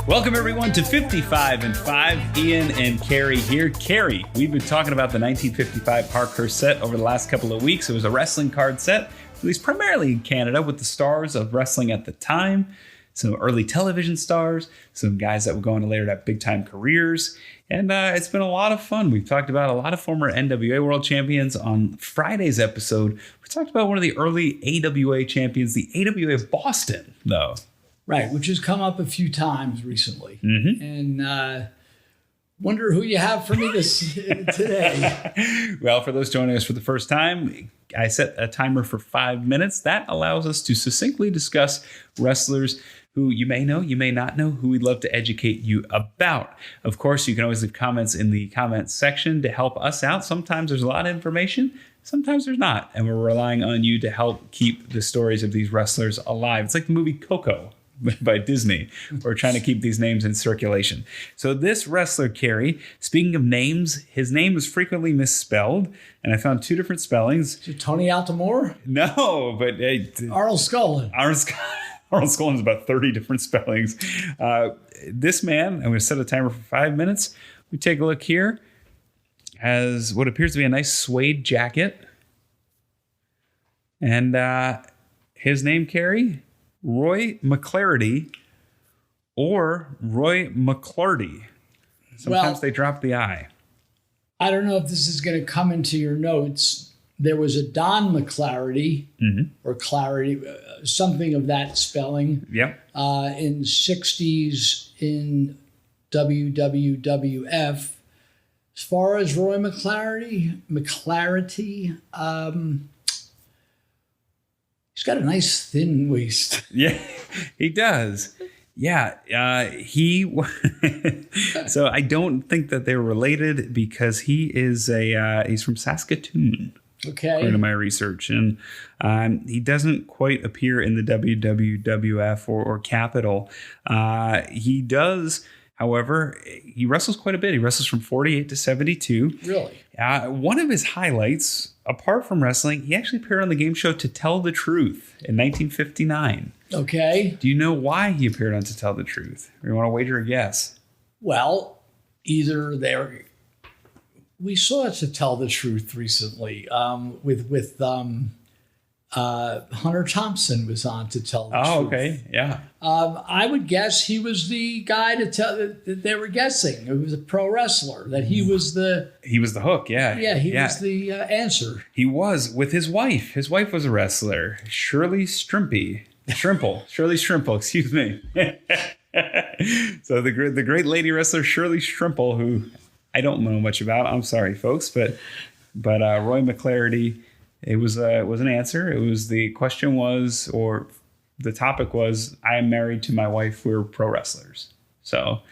Welcome everyone to 55 and 5. Ian and Cary here. Cary, we've been talking about the 1955 Parkhurst set over the last couple of weeks. It was a wrestling card set, released primarily in Canada with the stars of wrestling at the time, some early television stars, some guys that would go on to later have big time careers. And it's been a lot of fun. We've talked about a lot of former NWA World Champions. On Friday's episode, we talked about one of the early AWA champions, the AWA of Boston, though. Right, which has come up a few times recently. Mm-hmm. And wonder who you have for me today. Well, for those joining us for the first time, I set a timer for 5 minutes. That allows us to succinctly discuss wrestlers who you may know, you may not know, who we'd love to educate you about. Of course, you can always leave comments in the comments section to help us out. Sometimes there's a lot of information, sometimes there's not. And we're relying on you to help keep the stories of these wrestlers alive. It's like the movie Coco by Disney. We're trying to keep these names in circulation. So this wrestler, Cary, speaking of names, his name is frequently misspelled, and I found two different spellings. Is it Tony Altamore? No, but Arnold Scullin. Arnold Scullin is about 30 different spellings. This man, I'm going to set a timer for 5 minutes. We take a look here, has what appears to be a nice suede jacket. And his name, Cary, Roy McLarity or Roy McLarty. Sometimes they drop the I. I don't know if this is going to come into your notes. There was a Don McLarity or Clarity, something of that spelling. Yep. In 60s in WWF. As far as Roy McLarity, he's got a nice thin waist. Yeah, he does. Yeah, so I don't think that they're related because he is he's from Saskatoon. Okay. According to my research. And he doesn't quite appear in the WWF or Capital. He does, however, he wrestles quite a bit. He wrestles from 48 to 72. Really? One of his highlights, apart from wrestling, he actually appeared on the game show To Tell the Truth in 1959. Okay. Do you know why he appeared on To Tell the Truth? Or you want to wager a guess? Well, either they're... We saw To Tell the Truth recently with Hunter Thompson was on To Tell the Truth. Oh, okay. Yeah. I would guess he was the guy to tell that they were guessing. It was a pro wrestler, that he was the... He was the hook, yeah. Yeah, he was the answer. He was with his wife. His wife was a wrestler, Shirley Strimple, excuse me. So the great lady wrestler, Shirley Strimple, who I don't know much about. I'm sorry, folks, but Roy McLarity, it was an answer. It was the question was, or the topic was, I am married to my wife. We're pro wrestlers. So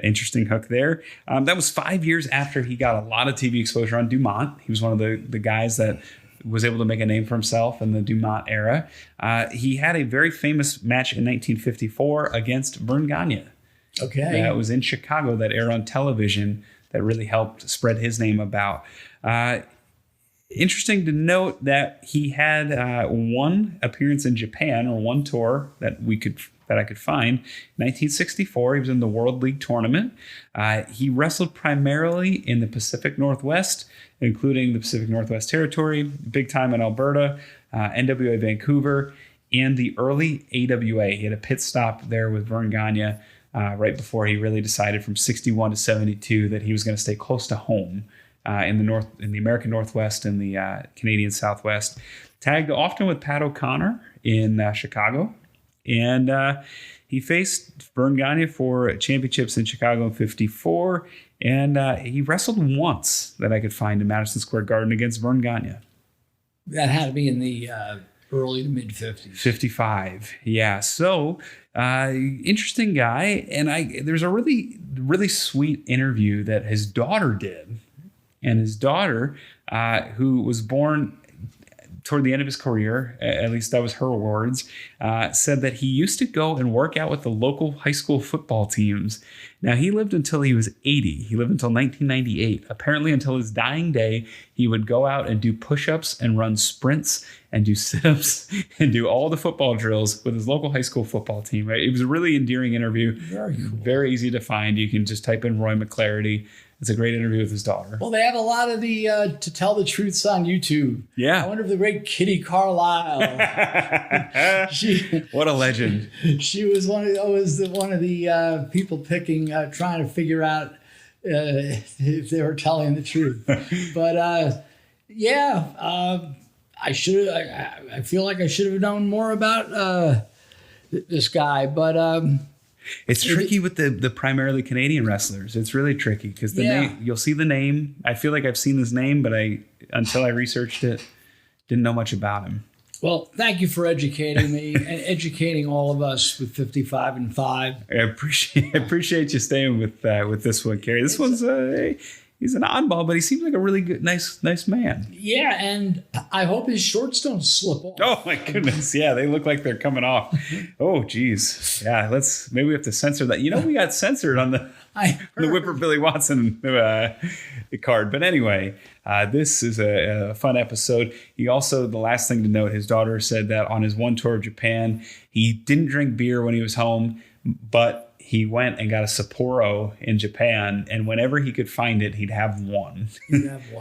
interesting hook there. That was 5 years after he got a lot of TV exposure on Dumont. He was one of the guys that was able to make a name for himself in the Dumont era. He had a very famous match in 1954 against Vern Gagne. Okay. It was in Chicago that aired on television that really helped spread his name about. Interesting to note that he had one appearance in Japan, or one tour that I could find. In 1964, he was in the World League Tournament. He wrestled primarily in the Pacific Northwest, including the Pacific Northwest Territory, big time in Alberta, NWA Vancouver, and the early AWA. He had a pit stop there with Vern Gagne right before he really decided from 61 to 72 that he was going to stay close to home. In the American Northwest and the Canadian Southwest, tagged often with Pat O'Connor in Chicago, and he faced Vern Gagne for championships in Chicago in '54, and he wrestled once that I could find in Madison Square Garden against Vern Gagne. That had to be in the early to mid 50s. 55, yeah. So interesting guy, and there's a really sweet interview that his daughter did. And his daughter, who was born toward the end of his career, at least that was her words, said that he used to go and work out with the local high school football teams. Now, he lived until he was 80. He lived until 1998. Apparently, until his dying day, he would go out and do push-ups and run sprints and do sit-ups and do all the football drills with his local high school football team. Right? It was a really endearing interview. Very cool. Very easy to find. You can just type in Roy McLarity. It's a great interview with his daughter. Well, they have a lot of the To Tell the Truths on YouTube. Yeah. I wonder if the great Kitty Carlisle. What a legend. She was one of the people picking, trying to figure out if they were telling the truth. But I feel like I should have known more about this guy, but. It's tricky with the primarily Canadian wrestlers. It's really tricky because the name, you'll see the name. I feel like I've seen his name, but until I researched it, didn't know much about him. Well, thank you for educating me and educating all of us with 55 and 5. I appreciate you staying with this one, Cary. This one's he's an oddball, but he seems like a really good, nice man. Yeah, and I hope his shorts don't slip off. Oh my goodness, yeah, they look like they're coming off. Oh geez, yeah. Maybe we have to censor that. We got censored on the Whipper Billy Watson card. But anyway, this is a fun episode. He also, the last thing to note, his daughter said that on his one tour of Japan, he didn't drink beer when he was home, but he went and got a Sapporo in Japan, and whenever he could find it, he'd have one.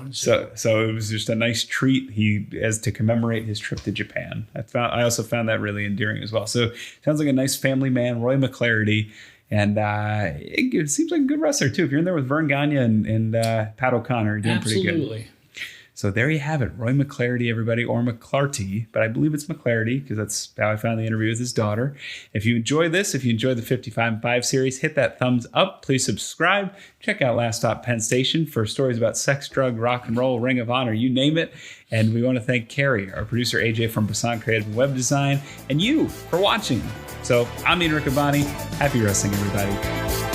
So it was just a nice treat as to commemorate his trip to Japan. I also found that really endearing as well. So sounds like a nice family man, Roy McLarity, and it seems like a good wrestler too. If you're in there with Vern Gagne and Pat O'Connor, you're doing pretty good. Absolutely. So there you have it, Roy McLarity, everybody, or McLarty, but I believe it's McLarity because that's how I found the interview with his daughter. If you enjoy this, if you enjoy the 55 series, hit that thumbs up. Please subscribe. Check out Last Stop Penn Station for stories about sex, drug, rock and roll, Ring of Honor, you name it. And we want to thank Cary, our producer AJ from Bisson Creative and Web Design, and you for watching. So I'm Ian Riccaboni. Happy wrestling, everybody.